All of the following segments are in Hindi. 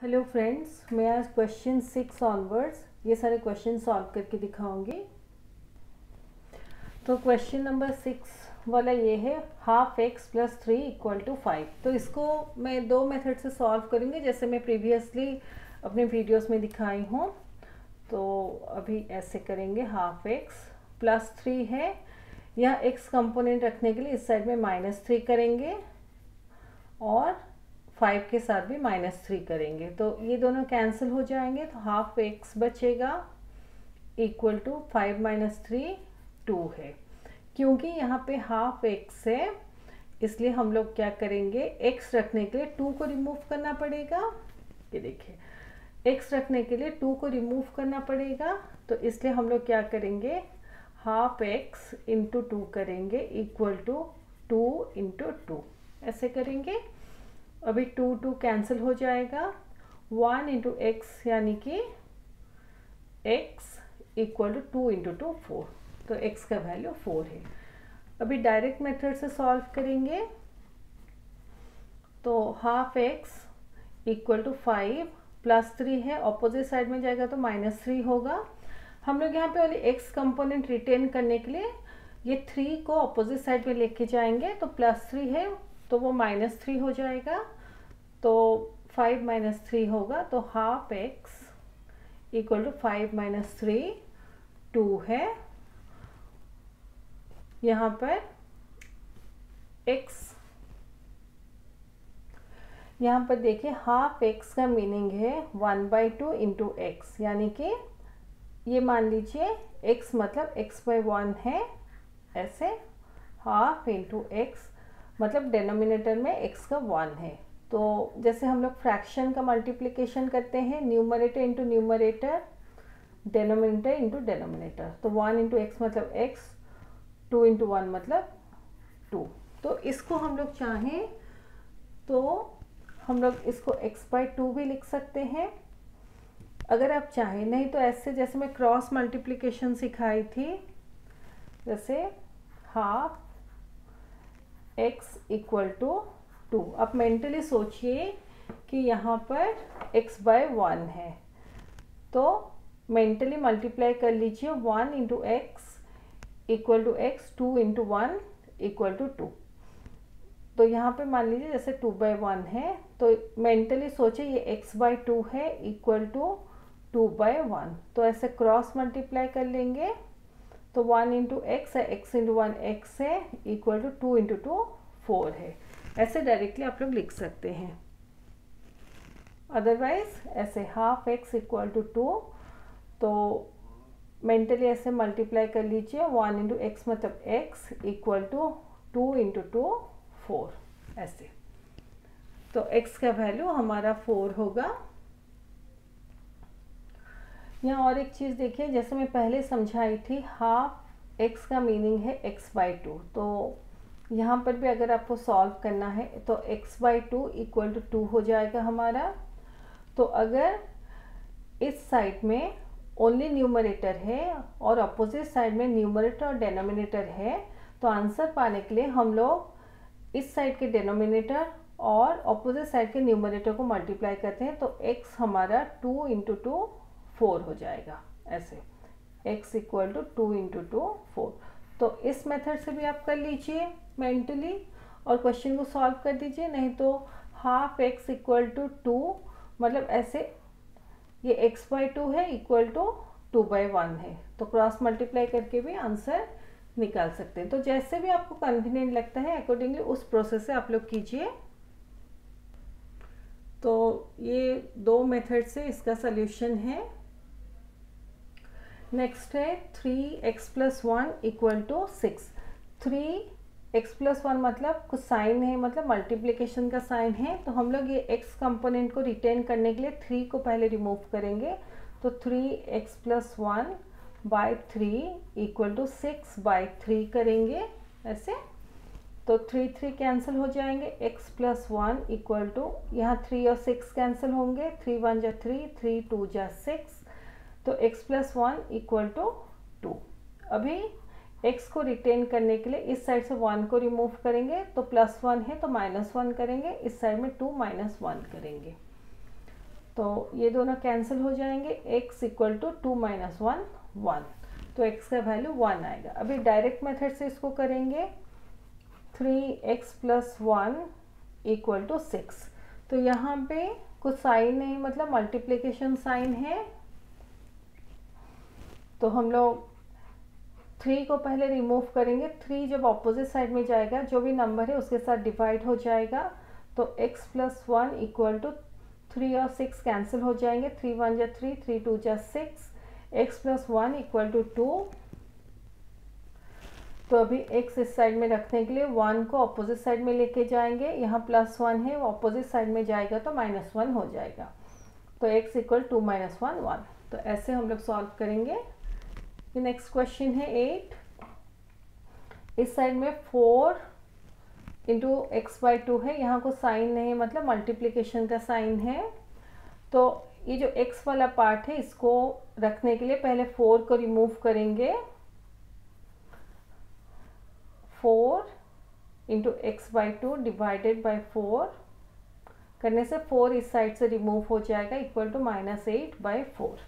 हेलो फ्रेंड्स, मैं आज क्वेश्चन 6 ऑनवर्ड्स ये सारे क्वेश्चन सॉल्व करके दिखाऊंगी। तो क्वेश्चन नंबर 6 वाला ये है half X plus 3 equal to 5। तो इसको मैं दो मेथड से सॉल्व करूंगी जैसे मैं प्रीवियसली अपने वीडियोस में दिखाई हूँ। तो अभी ऐसे करेंगे, हाफ एक्स प्लस 3 है, यह एक्स कंपोनेंट रखने के लिए इस साइड में -3 करेंगे और 5 के साथ भी -3 करेंगे तो ये दोनों कैंसिल हो जाएंगे। तो हाफ एक्स बचेगा इक्वल टू 5 - 3 2 है। क्योंकि यहाँ पे हाफ एक्स है इसलिए हम लोग क्या करेंगे, एक्स रखने के लिए 2 को रिमूव करना पड़ेगा। ये देखिए, एक्स रखने के लिए 2 को रिमूव करना पड़ेगा तो इसलिए हम लोग क्या करेंगे, हाफ एक्स इंटू 2 करेंगे इक्वल टू 2 इंटू 2 ऐसे करेंगे। अभी 2 कैंसिल हो जाएगा, 1 इंटू एक्स यानी कि x इक्वल टू 2 इंटू 2 4, तो x का वैल्यू 4 है। अभी डायरेक्ट मेथड से सॉल्व करेंगे तो half X equal to 5 plus 3 है, ऑपोजिट साइड में जाएगा तो -3 होगा। हम लोग यहाँ पे वाली x कंपोनेंट रिटेन करने के लिए ये 3 को ऑपोजिट साइड में लेके जाएंगे तो +3 है तो वो -3 हो जाएगा। तो 5 - 3 होगा तो हाफ एक्स इक्वल टू 5 - 3 2 है। यहाँ पर x, यहाँ पर देखिए हाफ एक्स का मीनिंग है 1/2 इंटू एक्स, यानी कि ये मान लीजिए x मतलब x/1 है, ऐसे हाफ इंटू एक्स मतलब डिनोमिनेटर में x का 1 है। तो जैसे हम लोग फ्रैक्शन का मल्टीप्लिकेशन करते हैं, numerator into numerator, denominator into denominator, तो 1 इंटू एक्स मतलब x, 2 इंटू 1 मतलब 2। तो इसको हम लोग चाहें तो हम लोग इसको x/2 भी लिख सकते हैं अगर आप चाहें, नहीं तो ऐसे जैसे मैं क्रॉस मल्टीप्लिकेशन सिखाई थी, जैसे हाफ x इक्वल टू 2। आप मेंटली सोचिए कि यहाँ पर x/1 है तो मेंटली मल्टीप्लाई कर लीजिए, 1 into X equal to X, 2 into 1 equal to 2। तो यहाँ पे मान लीजिए जैसे 2/1 है तो मेंटली सोचिए ये x/2 है इक्वल टू 2/1, तो ऐसे क्रॉस मल्टीप्लाई कर लेंगे तो 1 इंटू एक्स है, x इंटू 1 x है इक्वल टू 2 इंटू 2 4 है। ऐसे डायरेक्टली आप लोग लिख सकते हैं। अदरवाइज ऐसे हाफ एक्स इक्वल टू 2, तो मेंटली ऐसे मल्टीप्लाई कर लीजिए, 1 इंटू एक्स मतलब x इक्वल टू 2 इंटू 2 4 ऐसे। तो x का वैल्यू हमारा 4 होगा। यहाँ और एक चीज़ देखिए, जैसे मैं पहले समझाई थी हाफ एक्स का मीनिंग है x/2, तो यहाँ पर भी अगर आपको सॉल्व करना है तो x/2 इक्वल टू 2 हो जाएगा हमारा। तो अगर इस साइड में ओनली न्यूमरेटर है और अपोजिट साइड में न्यूमरेटर और डेनोमिनेटर है तो आंसर पाने के लिए हम लोग इस साइड के डेनोमिनेटर और अपोजिट साइड के न्यूमरेटर को मल्टीप्लाई करते हैं तो x हमारा 2 इंटू 2 4 हो जाएगा, ऐसे x इक्वल टू 2 इंटू 2 4। तो इस मेथड से भी आप कर लीजिए मेंटली और क्वेश्चन को सॉल्व कर दीजिए, नहीं तो हाफ एक्स इक्वल टू 2 मतलब ऐसे ये x/2 है इक्वल टू 2/1 है, तो क्रॉस मल्टीप्लाई करके भी आंसर निकाल सकते हैं। तो जैसे भी आपको कन्वीनियंट लगता है अकॉर्डिंगली उस प्रोसेस से आप लोग कीजिए। तो ये दो मेथड से इसका सल्यूशन है। नेक्स्ट है 3x + 1 इक्वल टू 6। 3x + 1 मतलब कुछ साइन है, मतलब मल्टीप्लिकेशन का साइन है, तो हम लोग ये x कंपोनेंट को रिटेन करने के लिए 3 को पहले रिमूव करेंगे। तो 3x + 1 बाई 3 इक्वल टू 6/3 करेंगे ऐसे। तो 3 कैंसिल हो जाएंगे, x + 1 इक्वल टू, यहाँ 3 और 6 कैंसिल होंगे, 3 1 जा 3, 3 2 जा 6, तो x + 1 इक्वल टू 2। अभी x को रिटेन करने के लिए इस साइड से 1 को रिमूव करेंगे तो +1 है तो -1 करेंगे, इस साइड में 2 - 1 करेंगे। तो ये दोनों कैंसिल हो जाएंगे, x इक्वल टू 2 माइनस 1 1, तो x का वैल्यू 1 आएगा। अभी डायरेक्ट मेथड से इसको करेंगे, 3x प्लस 1 इक्वल टू 6। तो यहाँ पे कुछ साइन नहीं, मतलब मल्टीप्लिकेशन साइन है, तो हम लोग 3 को पहले रिमूव करेंगे। 3 जब ऑपोजिट साइड में जाएगा, जो भी नंबर है उसके साथ डिवाइड हो जाएगा, तो x प्लस 1 इक्वल टू 3 और 6 कैंसिल हो जाएंगे, 3 1 जा 3, 3 2 जा 6, x प्लस 1 इक्वल टू 2। तो अभी x इस साइड में रखने के लिए 1 को अपोजिट साइड में लेके जाएंगे, यहाँ प्लस 1 है, वो अपोजिट साइड में जाएगा तो माइनस 1 हो जाएगा, तो x इक्वल 2 माइनस 1 1। तो ऐसे हम लोग सॉल्व करेंगे। ये नेक्स्ट क्वेश्चन है 8। इस साइड में 4 इंटू एक्स बाई 2 है, यहाँ को साइन नहीं है, मतलब मल्टीप्लिकेशन का साइन है। तो ये जो x वाला पार्ट है इसको रखने के लिए पहले 4 को रिमूव करेंगे, 4 into x by 2 divided by 4 करने से 4 इस साइड से रिमूव हो जाएगा, equal to minus 8 by 4।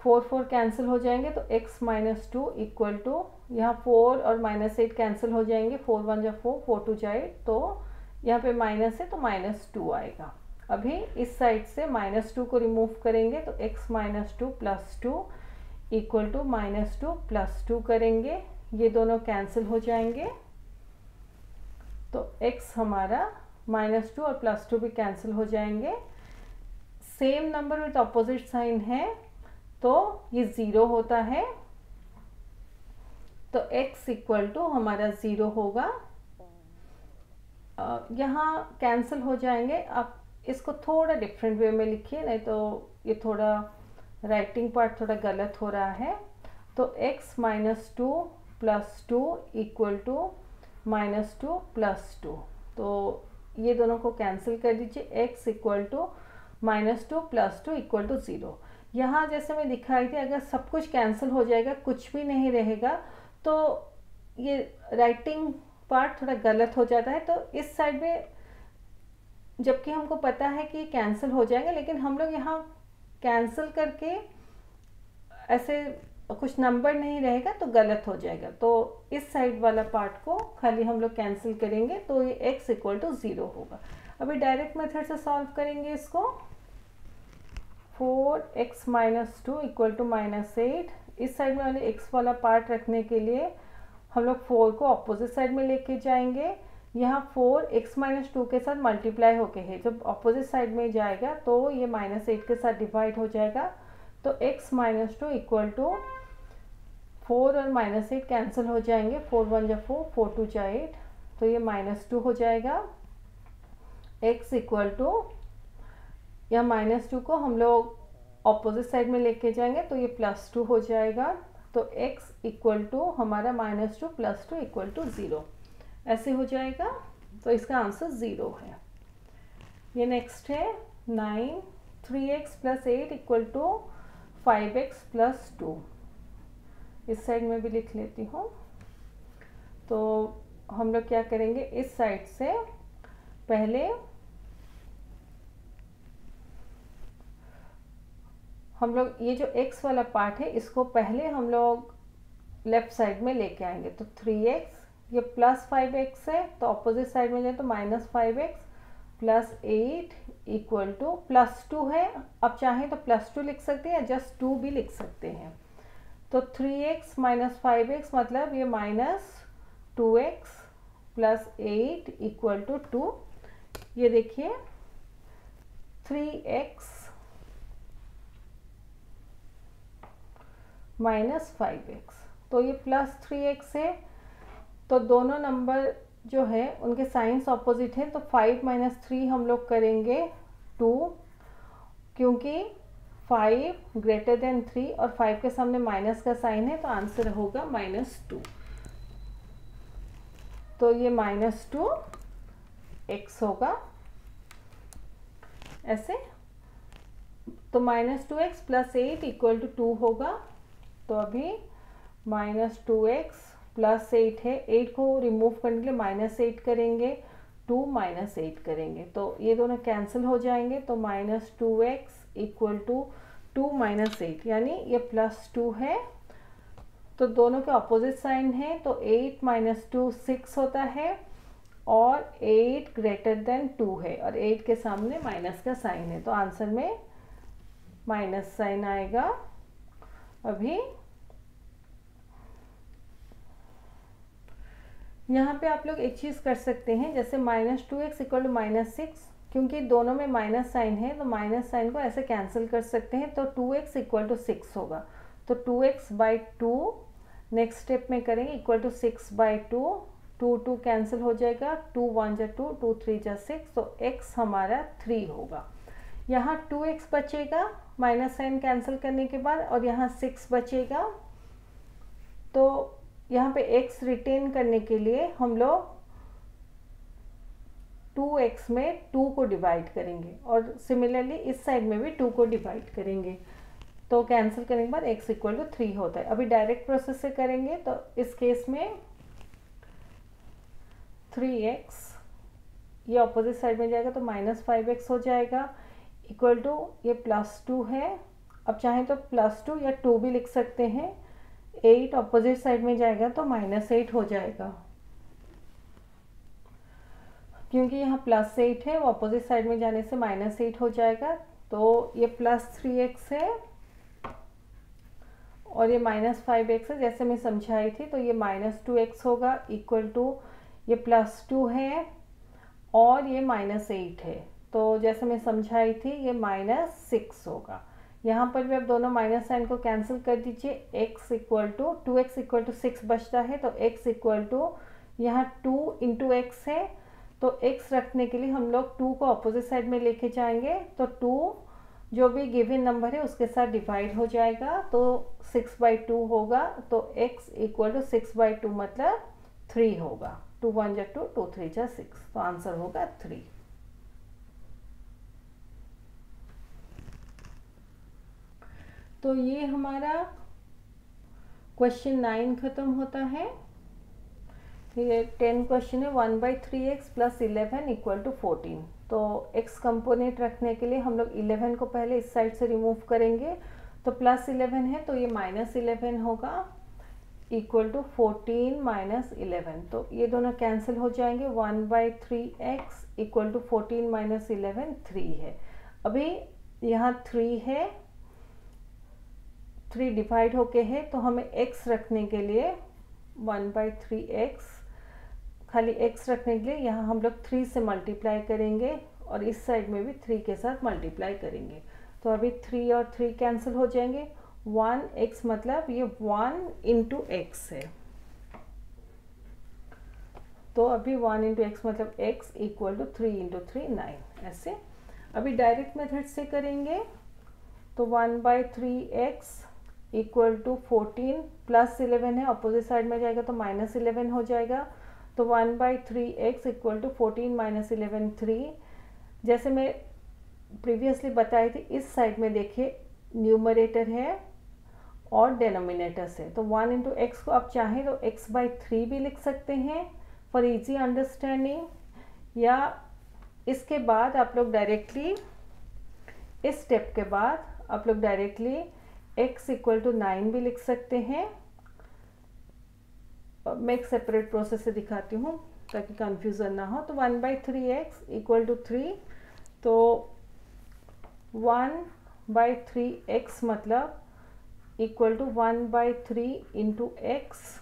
4 4 cancel हो जाएंगे, तो x माइनस 2 इक्वल टू, यहाँ 4 और माइनस 8 कैंसिल हो जाएंगे, 4 1 जा 4, 4 2 जा 8, तो यहाँ पे माइनस है तो माइनस 2 आएगा। अभी इस साइड से माइनस 2 को रिमूव करेंगे, तो x minus 2 plus 2 equal to minus 2 plus 2 करेंगे, ये दोनों कैंसिल हो जाएंगे, तो x हमारा माइनस 2 और प्लस 2 भी कैंसिल हो जाएंगे। Same number with opposite sign है तो ये 0 होता है, तो x इक्वल टू हमारा 0 होगा। यहाँ कैंसिल हो जाएंगे। आप इसको थोड़ा डिफरेंट वे में लिखिए, नहीं तो ये थोड़ा राइटिंग पार्ट थोड़ा गलत हो रहा है। तो x minus 2 plus 2 equal to minus 2 plus 2, तो ये दोनों को कैंसिल कर दीजिए, x equal to minus 2 plus 2 equal to 0। यहाँ जैसे मैं दिखाई थी, अगर सब कुछ कैंसिल हो जाएगा, कुछ भी नहीं रहेगा, तो ये राइटिंग पार्ट थोड़ा गलत हो जाता है। तो इस साइड में जबकि हमको पता है कि कैंसिल हो जाएंगे, लेकिन हम लोग यहाँ कैंसिल करके ऐसे कुछ नंबर नहीं रहेगा तो गलत हो जाएगा, तो इस साइड वाला पार्ट को खाली हम लोग कैंसिल करेंगे, तो ये x इक्वल टू 0 होगा। अभी डायरेक्ट मेथड से सॉल्व करेंगे इसको। 4x minus 2 equal to minus 8, इस साइड में वाले x वाला पार्ट रखने के लिए हम लोग 4 को अपोजिट साइड में लेके जाएंगे। यहाँ 4 x माइनस 2 के साथ मल्टीप्लाई होके है, जब अपोजिट साइड में जाएगा तो ये माइनस 8 के साथ डिवाइड हो जाएगा, तो x माइनस 2 इक्वल टू 4 और माइनस 8 कैंसिल हो जाएंगे, 4 1 जा 4, 4 2 जा 8, तो ये माइनस 2 हो जाएगा। x इक्वल टू, या माइनस 2 को हम लोग ऑपोजिट साइड में लेके जाएंगे तो ये प्लस 2 हो जाएगा, तो x इक्वल टू हमारा माइनस 2 प्लस 2 इक्वल टू 0 ऐसे हो जाएगा। तो इसका आंसर 0 है। ये नेक्स्ट है 9, 3x plus 8 equal to 5x plus 2। इस साइड में भी लिख लेती हूँ। तो हम लोग क्या करेंगे, इस साइड से पहले हम लोग ये जो x वाला पार्ट है इसको पहले हम लोग लेफ्ट साइड में लेके आएंगे, तो 3x, ये प्लस 5x है, तो अपोजिट साइड में जाए तो minus 5x plus 8 equal two plus 2 है। अब चाहें तो प्लस 2 लिख सकते हैं या जस्ट 2 भी लिख सकते हैं। तो 3x माइनस 5x मतलब ये minus 2x plus 8 equal to 2। ये देखिए 3x माइनस 5x, तो ये प्लस 3x है, तो दोनों नंबर जो है उनके साइंस ऑपोजिट है, तो 5 माइनस 3 हम लोग करेंगे 2, क्योंकि 5 ग्रेटर देन 3 और 5 के सामने माइनस का साइन है, तो आंसर होगा माइनस 2। तो ये माइनस 2x होगा ऐसे, तो minus 2x plus 8 equal to 2 होगा। तो अभी माइनस 2x प्लस 8 है, 8 को रिमूव करने के लिए माइनस 8 करेंगे, 2 माइनस 8 करेंगे तो ये दोनों कैंसिल हो जाएंगे, तो -2x इक्वल टू 2 माइनस 8, यानी ये +2 है, तो दोनों के ऑपोजिट साइन है, तो 8 माइनस 2 6 होता है और 8 ग्रेटर देन 2 है और 8 के सामने माइनस का साइन है, तो आंसर में माइनस साइन आएगा। अभी यहाँ पे आप लोग एक चीज़ कर सकते हैं, जैसे -2x इक्वल टू -6, क्योंकि दोनों में माइनस साइन है तो माइनस साइन को ऐसे कैंसिल कर सकते हैं, तो 2x इक्वल टू 6 होगा, तो 2x/2 नेक्स्ट स्टेप में करेंगे इक्वल टू 6/2, 2 कैंसिल हो जाएगा, 2 1 जा 2, 2 3 जा 6, तो x हमारा 3 होगा। यहाँ 2x बचेगा माइनस साइन कैंसिल करने के बाद, और यहाँ 6 बचेगा, तो यहाँ पे x रिटेन करने के लिए हम लोग 2x में 2 को डिवाइड करेंगे और सिमिलरली इस साइड में भी 2 को डिवाइड करेंगे, तो कैंसिल करने के बाद x इक्वल टू 3 होता है। अभी डायरेक्ट प्रोसेस से करेंगे तो इस केस में 3x ये अपोजिट साइड में जाएगा तो -5x हो जाएगा, इक्वल टू ये +2 है, अब चाहें तो +2 या 2 भी लिख सकते हैं, 8 अपोजिट साइड में जाएगा तो -8 हो जाएगा, क्योंकि यहाँ +8 है वो अपोजिट साइड में जाने से -8 हो जाएगा, तो ये +3x है और ये -5x है, जैसे मैं समझाई थी, तो ये -2x होगा, इक्वल टू ये +2 है और ये -8 है, तो जैसे मैं समझाई थी ये -6 होगा। यहाँ पर भी अब दोनों माइनस साइन को कैंसिल कर दीजिए, x equal to 2x equal to 6 बचता है, तो x इक्वल टू यहाँ 2 इंटू एक्स है, तो x रखने के लिए हम लोग 2 को अपोजिट साइड में लेके जाएंगे, तो 2 जो भी गिवन नंबर है उसके साथ डिवाइड हो जाएगा, तो 6/2 होगा, तो x इक्वल टू 6/2 मतलब 3 होगा, 2 1 जा 2, 2 3 जा 6, तो आंसर होगा 3। तो ये हमारा क्वेश्चन 9 खत्म होता है। ये 10 क्वेश्चन है, 1/3x + 11 इक्वल टू 14, तो x कंपोनेंट रखने के लिए हम लोग 11 को पहले इस साइड से रिमूव करेंगे, तो +11 है तो ये -11 होगा, इक्वल टू 14 - 11, तो ये दोनों कैंसिल हो जाएंगे, 1/3x इक्वल टू 14 - 11 3 है। अभी यहाँ 3 है, 3 डिवाइड होके है, तो हमें x रखने के लिए 1/3x, खाली x रखने के लिए यहाँ हम लोग 3 से मल्टीप्लाई करेंगे और इस साइड में भी 3 के साथ मल्टीप्लाई करेंगे, तो अभी 3 और 3 कैंसिल हो जाएंगे, 1x मतलब ये 1 इंटू एक्स है, तो अभी 1 इंटू एक्स मतलब x इक्वल टू 3 इंटू 3 9, ऐसे। अभी डायरेक्ट मेथड से करेंगे तो 1/3x इक्वल टू 14 + 11 है, अपोजिट साइड में जाएगा तो -11 हो जाएगा, तो 1/3x इक्वल टू 14 - 11 3, जैसे मैं प्रीवियसली बताई थी, इस साइड में देखिए न्यूमरेटर है और डेनोमिनेटर से, तो 1 इंटू एक्स को आप चाहें तो x/3 भी लिख सकते हैं फॉर इजी अंडरस्टैंडिंग, या इसके बाद आप लोग डायरेक्टली इस स्टेप के बाद आप लोग डायरेक्टली x इक्वल टू 9 भी लिख सकते हैं। मैं एक सेपरेट प्रोसेस से दिखाती हूँ ताकि कंफ्यूजन ना हो, तो 1/3x इक्वल टू 3, तो 1/3x मतलब इक्वल टू 1/3 इंटू एक्स,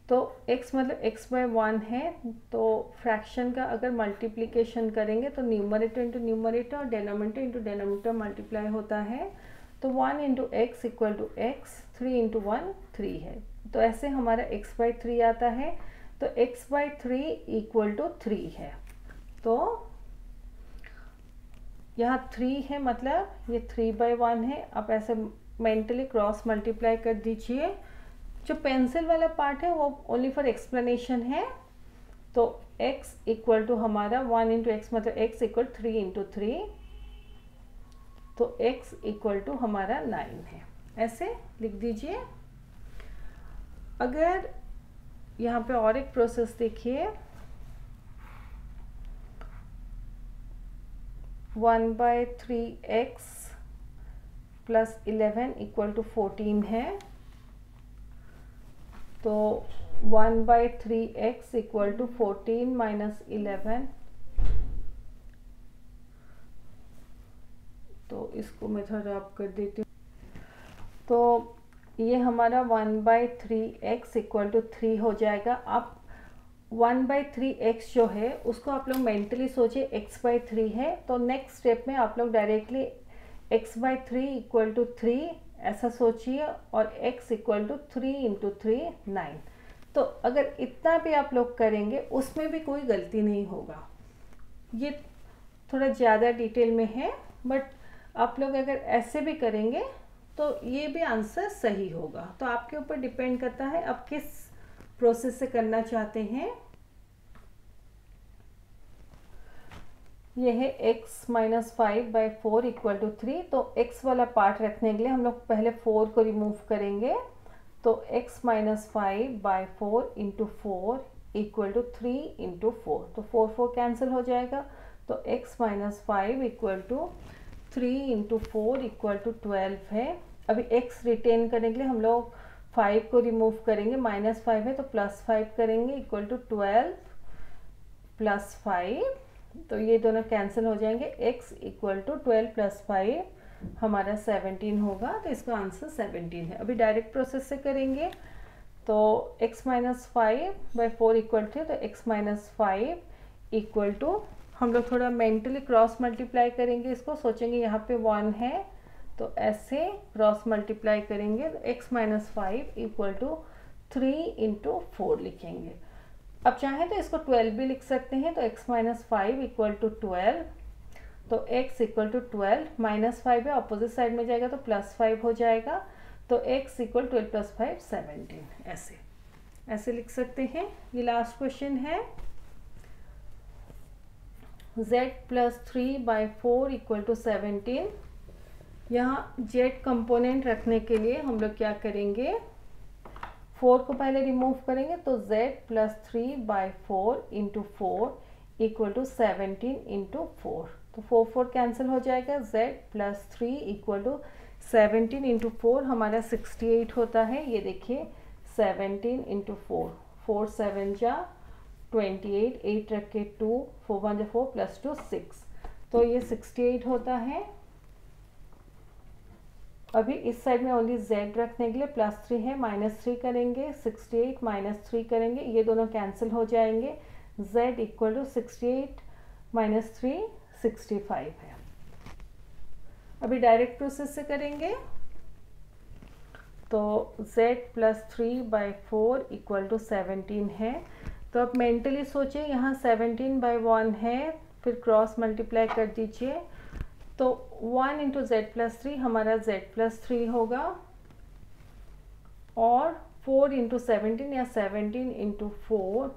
तो x मतलब x/1 है, तो फ्रैक्शन का अगर मल्टीप्लिकेशन करेंगे तो न्यूमरेटर इंटू न्यूमरेटर और डेनोमिनेटर इंटू डेनोमिनेटर मल्टीप्लाई होता है, तो 1 into X equal to X, 3 into 1 3 है, तो ऐसे हमारा x/3 आता है, तो x/3 इक्वल टू 3 है, तो यहाँ 3 है मतलब ये 3/1 है, आप ऐसे मेंटली क्रॉस मल्टीप्लाई कर दीजिए। जो पेंसिल वाला पार्ट है वो ओनली फॉर एक्सप्लेनेशन है, तो x इक्वल टू हमारा 1 इंटू एक्स मतलब x इक्वल 3 इंटू 3, तो x इक्वल टू हमारा 9 है, ऐसे लिख दीजिए। अगर यहाँ पे और एक प्रोसेस देखिए, 1/3x प्लस 11 इक्वल टू 14 है, तो 1/3x इक्वल टू 14 माइनस 11, तो इसको मैं थोड़ा रब कर देती हूँ। तो ये हमारा 1/3x इक्वल टू 3 हो जाएगा। अब 1/3x जो है उसको आप लोग मेंटली सोचिए x/3 है, तो नेक्स्ट स्टेप में आप लोग डायरेक्टली x/3 इक्वल टू 3 ऐसा सोचिए, और x इक्वल टू 3 इंटू 3 9। तो अगर इतना भी आप लोग करेंगे उसमें भी कोई गलती नहीं होगा। ये थोड़ा ज़्यादा डिटेल में है, बट आप लोग अगर ऐसे भी करेंगे तो ये भी आंसर सही होगा। तो आपके ऊपर डिपेंड करता है आप किस प्रोसेस से करना चाहते हैं। ये है x माइनस 5/4 इक्वल टू 3। तो x वाला पार्ट रखने के लिए हम लोग पहले 4 को रिमूव करेंगे, तो x minus 5/4 into 4 equal to 3 into 4, तो 4 कैंसिल हो जाएगा। तो x minus 5 equal to 3 into 4 equal to 12 है। अभी x रिटेन करने के लिए हम लोग 5 को रिमूव करेंगे, माइनस 5 है तो प्लस 5 करेंगे, इक्वल टू 12 प्लस 5, तो ये दोनों कैंसिल हो जाएंगे। x इक्वल टू 12 प्लस 5 हमारा 17 होगा, तो इसका आंसर 17 है। अभी डायरेक्ट प्रोसेस से करेंगे, तो x माइनस 5/4 इक्वल टू, तो x माइनस 5 इक्वल टू, हम लोग थोड़ा मेंटली क्रॉस मल्टीप्लाई करेंगे इसको, सोचेंगे यहाँ पे 1 है तो ऐसे क्रॉस मल्टीप्लाई करेंगे, तो x minus 5 equal to 3 into 4 लिखेंगे। अब चाहे तो इसको 12 भी लिख सकते हैं, तो x माइनस 5 इक्वल टू 12, तो x इक्वल टू 12 माइनस 5 है, अपोजिट साइड में जाएगा तो प्लस 5 हो जाएगा, तो x इक्वल 12 प्लस 5 17, ऐसे लिख सकते हैं। ये लास्ट क्वेश्चन है, z प्लस 3/4 इक्वल टू 17। यहाँ z कंपोनेंट रखने के लिए हम लोग क्या करेंगे, 4 को पहले रिमूव करेंगे, तो z plus 3/4 into 4 equal to 17 into 4, तो 4 कैंसिल हो जाएगा। z plus 3 equal to 17 into 4 हमारा 68 होता है। ये देखिए 17 इंटू 4, 4 7 जा 28, 8 रख के 2, 4 1 4 प्लस 2 6, तो ये 68 होता है। अभी इस साइड में ओनली z रखने के लिए प्लस 3 है, माइनस 3 करेंगे, 68 माइनस 3 करेंगे, ये दोनों कैंसिल हो जाएंगे। z इक्वल टू 68 माइनस 3 65 है। अभी डायरेक्ट प्रोसेस से करेंगे, तो z प्लस 3/4 इक्वल टू 17 है। तो अब मेंटली सोचिए, यहाँ 17/1 है, फिर क्रॉस मल्टीप्लाई कर दीजिए, तो 1 इंटू जेड प्लस 3 हमारा z प्लस 3 होगा, और 4 इंटू 17 या 17 इंटू 4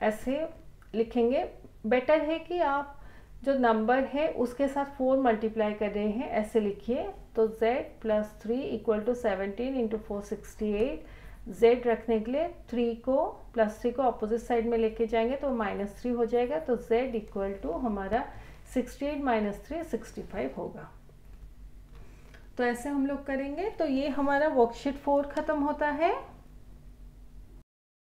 ऐसे लिखेंगे। बेटर है कि आप जो नंबर है उसके साथ 4 मल्टीप्लाई कर रहे हैं, ऐसे लिखिए। तो z plus 3 equal to 17 into 4 68, z रखने के लिए 3 को प्लस 3 को अपोजिट साइड में लेके जाएंगे तो माइनस 3 हो जाएगा, तो z इक्वल टू हमारा 68 माइनस 3 65 होगा। तो ऐसे हम लोग करेंगे। तो ये हमारा वर्कशीट 4 ख़त्म होता है।